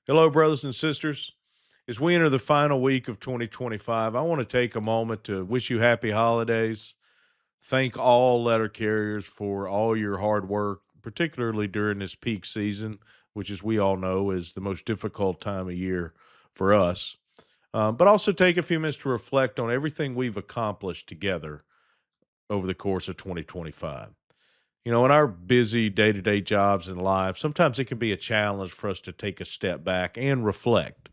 Hello, brothers and sisters. As we enter the final week of 2025, I want to take a moment to wish you happy holidays. Thank all letter carriers for all your hard work, particularly during this peak season, which, as we all know, is the most difficult time of year for us. But also take a few minutes to reflect on everything we've accomplished together over the course of 2025. In our busy day to day jobs and lives, sometimes it can be a challenge for us to take a step back and reflect.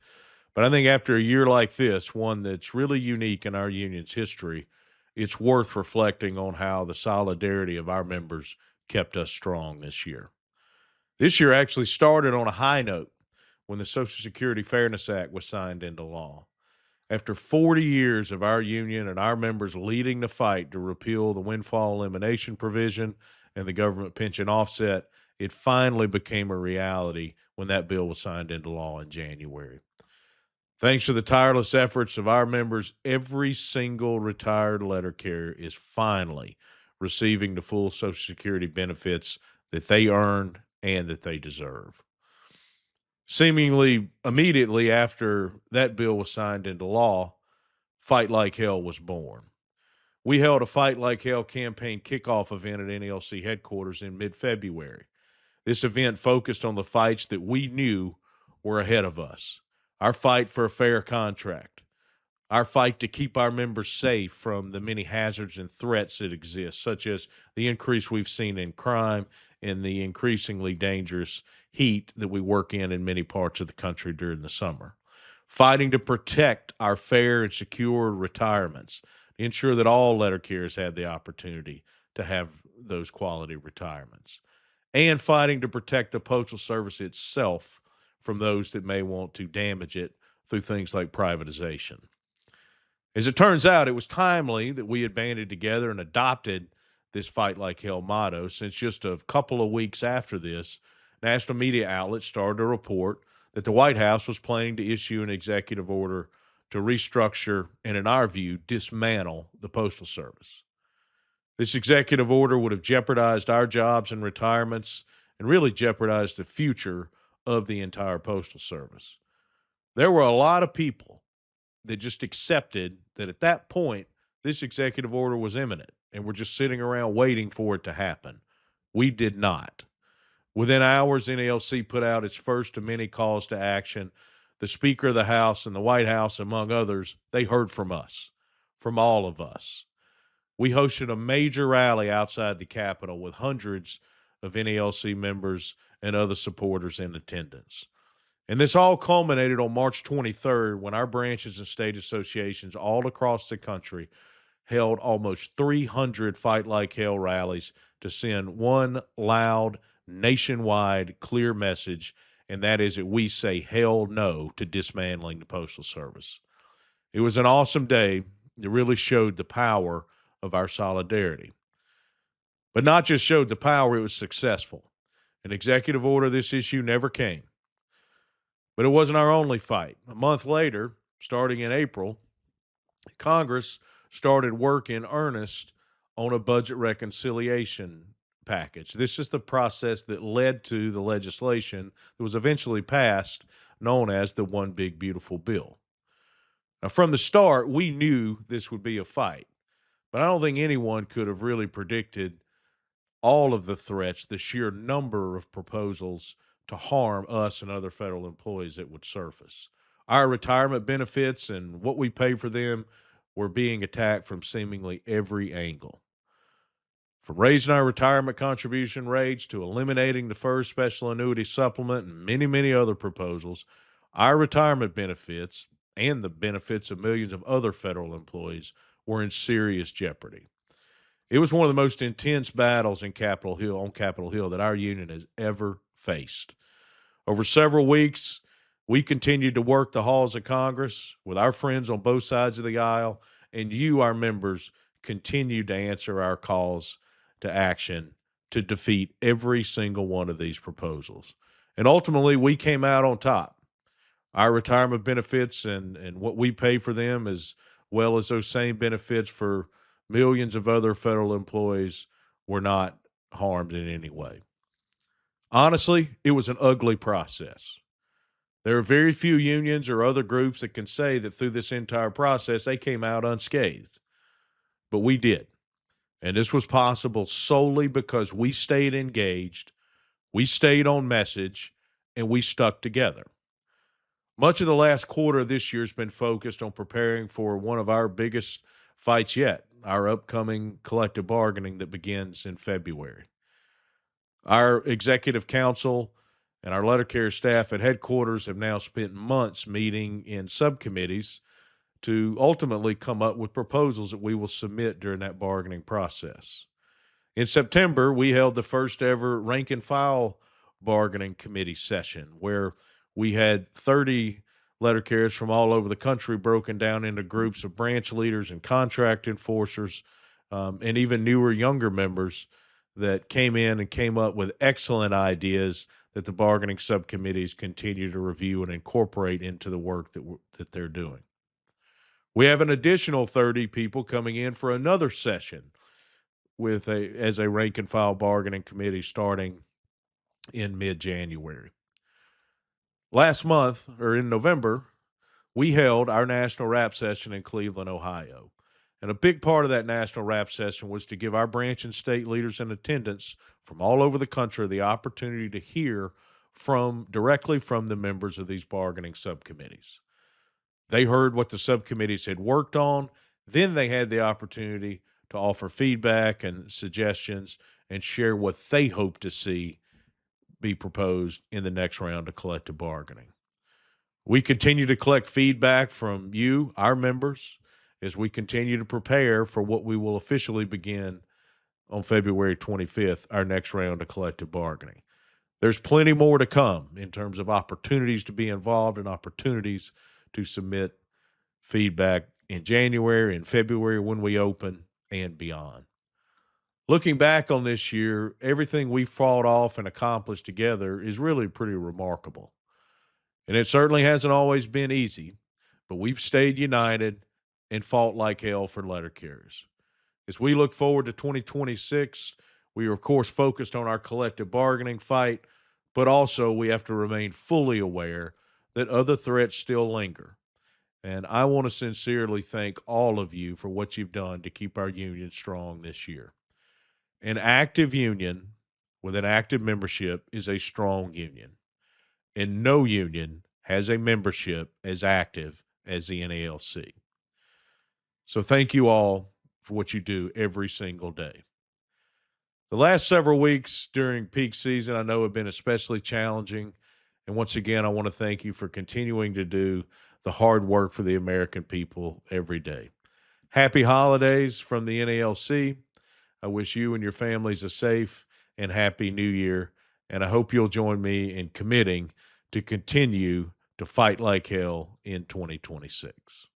But I think after a year like this, one that's really unique in our union's history, it's worth reflecting on how the solidarity of our members kept us strong this year. This year actually started on a high note when the Social Security Fairness Act was signed into law. After 40 years of our union and our members leading the fight to repeal the windfall elimination provision and the government pension offset, it finally became a reality when that bill was signed into law in January. Thanks to the tireless efforts of our members, every single retired letter carrier is finally receiving the full Social Security benefits that they earned and that they deserve. Seemingly immediately after that bill was signed into law, Fight Like Hell was born. We held a Fight Like Hell campaign kickoff event at NALC headquarters in mid February. This event focused on the fights that we knew were ahead of us: our fight for a fair contract, our fight to keep our members safe from the many hazards and threats that exist, such as the increase we've seen in crime and the increasingly dangerous heat that we work in many parts of the country during the summer. Fighting to protect our fair and secure retirements, ensure that all letter carriers had the opportunity to have those quality retirements, and fighting to protect the Postal Service itself from those that may want to damage it through things like privatization. As it turns out, it was timely that we had banded together and adopted this Fight Like Hell motto, since just a couple of weeks after this, national media outlets started to report that the White House was planning to issue an executive order to restructure and, in our view, dismantle the Postal Service. This executive order would have jeopardized our jobs and retirements and really jeopardized the future of the entire Postal Service. There were a lot of people that just accepted that at that point, this executive order was imminent and were just sitting around waiting for it to happen. We did not. Within hours, NALC put out its first of many calls to action. The Speaker of the House and the White House, among others, they heard from us, from all of us. We hosted a major rally outside the Capitol with hundreds of NALC members and other supporters in attendance. And this all culminated on March 23rd when our branches and state associations all across the country held almost 300 Fight Like Hell rallies to send one loud, nationwide, clear message, and that is that we say hell no to dismantling the Postal Service. It was an awesome day that really showed the power of our solidarity. But not just showed the power, it was successful. An executive order of this issue never came. But it wasn't our only fight. A month later, starting in April, Congress started work in earnest on a budget reconciliation package. This is the process that led to the legislation that was eventually passed, known as the One Big Beautiful Bill. Now, from the start, we knew this would be a fight, but I don't think anyone could have really predicted all of the threats, the sheer number of proposals to harm us and other federal employees that would surface. Our retirement benefits and what we pay for them were being attacked from seemingly every angle. From raising our retirement contribution rates to eliminating the first special annuity supplement and many, many other proposals, our retirement benefits and the benefits of millions of other federal employees were in serious jeopardy. It was one of the most intense battles on Capitol Hill that our union has ever faced. Over several weeks, we continued to work the halls of Congress with our friends on both sides of the aisle, and you, our members, continued to answer our calls to action to defeat every single one of these proposals. And ultimately, we came out on top. Our retirement benefits and what we pay for them, as well as those same benefits for millions of other federal employees, were not harmed in any way. Honestly, it was an ugly process. There are very few unions or other groups that can say that through this entire process they came out unscathed, but we did. And this was possible solely because we stayed engaged, we stayed on message, and we stuck together. Much of the last quarter of this year has been focused on preparing for one of our biggest fights yet, our upcoming collective bargaining that begins in February. Our executive council and our letter carrier staff at headquarters have now spent months meeting in subcommittees to ultimately come up with proposals that we will submit during that bargaining process. In September, we held the first ever rank and file bargaining committee session where we had 30 letter carriers from all over the country broken down into groups of branch leaders and contract enforcers, and even newer, younger members that came in and came up with excellent ideas that the bargaining subcommittees continue to review and incorporate into the work that they're doing. We have an additional 30 people coming in for another session as a rank and file bargaining committee starting in mid-January. Last month, or in November, we held our national rap session in Cleveland, Ohio. And a big part of that national rap session was to give our branch and state leaders in attendance from all over the country the opportunity to hear directly from the members of these bargaining subcommittees. They heard what the subcommittees had worked on. Then they had the opportunity to offer feedback and suggestions and share what they hope to see be proposed in the next round of collective bargaining. We continue to collect feedback from you, our members, as we continue to prepare for what we will officially begin on February 25th, our next round of collective bargaining. There's plenty more to come in terms of opportunities to be involved and opportunities to submit feedback in January and February when we open and beyond. Looking back on this year, everything we fought off and accomplished together is really pretty remarkable. And it certainly hasn't always been easy, but we've stayed united and fought like hell for letter carriers. As we look forward to 2026, we are, of course, focused on our collective bargaining fight, but also we have to remain fully aware that other threats still linger. And I want to sincerely thank all of you for what you've done to keep our union strong this year. An active union with an active membership is a strong union, and no union has a membership as active as the NALC. So thank you all for what you do every single day. The last several weeks during peak season I know have been especially challenging, and once again I want to thank you for continuing to do the hard work for the American people every day. Happy holidays from the NALC. I wish you and your families a safe and happy new year, and I hope you'll join me in committing to continue to fight like hell in 2026.